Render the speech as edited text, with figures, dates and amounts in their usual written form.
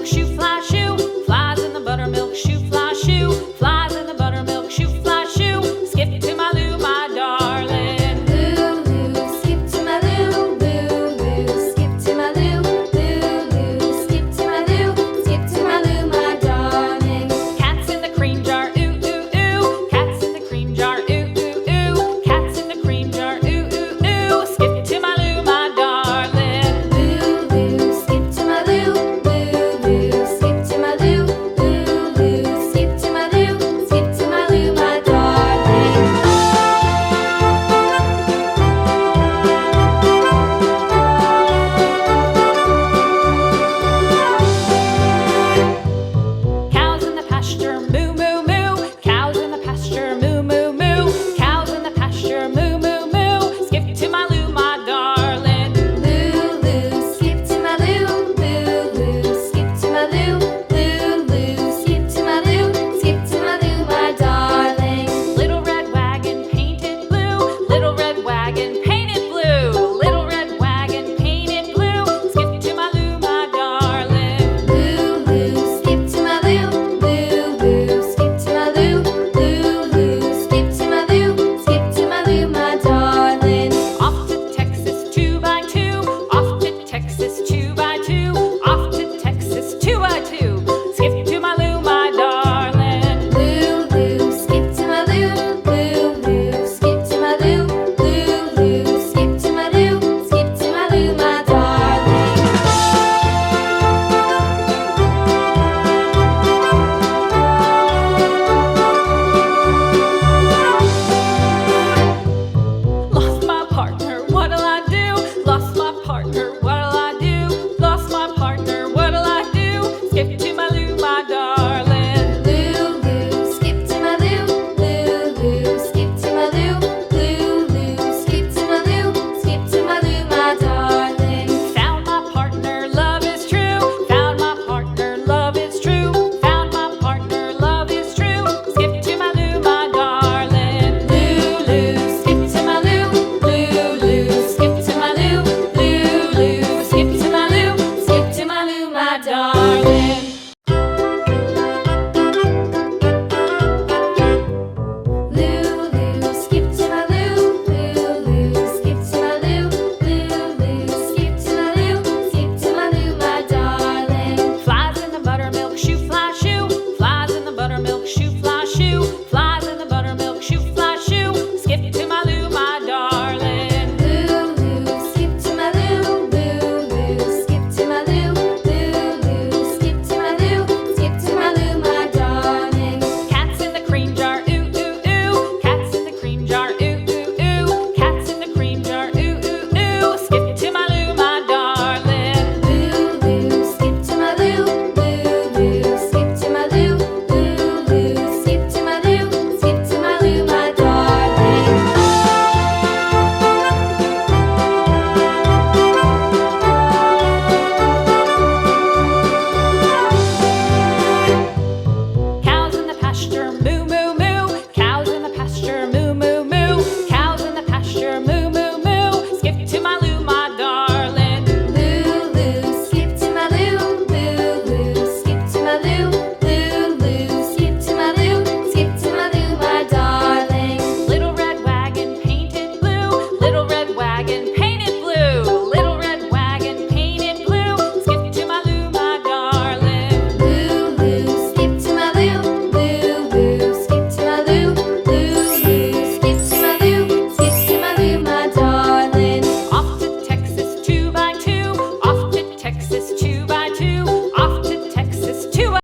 buttermilk shoe, fly shoe. Flies in the buttermilk shoe, fly shoe. Flies in the buttermilk shoe, fly shoe. Skip to my Lou, my darling. Lou, skip to my Lou, Lou, skip to my Lou, Lou, skip to my Lou, skip to my Lou, my darling. Cats in the cream jar, ooh, ooh, ooh. Cats in the cream jar, ooh, ooh, ooh. Cats in the cream jar, ooh, ooh, ooh. Skip to my Lou, my darling. Lou, skip to my Lou, Lou, skip to my Lou, Lou, skip to my Lou, skip to my Lou, my darling. Cows in the pasture, moo, moo, moo. Cows in the pasture, moo, moo, moo. Cows in the pasture, moo, moo, moo. Skip to my Lou, my darling. Lou, skip to my Lou, Lou, skip to my Lou, Lou, skip to my Lou, skip to my Lou, my darling. Little red wagon painted blue. Little red wagon painted blue. Little red wagon painted blue. Skip to my Lou, my darling. Lou, skip to my Lou, Lou, skip to my Lou, Lou, skip to my Lou, skip to my Lou, my darling. Off to Texas 2x2. Off to Texas 2x2. Off to Texas 2x2. Skip to my Lou, my darling. Lou, skip to my Lou, Lou, skip to my Lou, Lou, skip to my Lou, skip to my Lou, my darling. Lost my partner, what'll I do? Lost my partner, what'll I do? Lost my partner, what'll I do? Skip to my Lou, my darling. Lou, skip to my Lou, Lou, skip to my Lou, Lou, skip to my Lou, skip to my Lou, my darling. Found my partner, love is true. Found my partner, love is true. Found my partner, love is true. Skip to my Lou, my darling. Lou, skip to my Lou, Lou, skip to my Lou, Lou, skip to my Lou, skip to my Lou, my darling.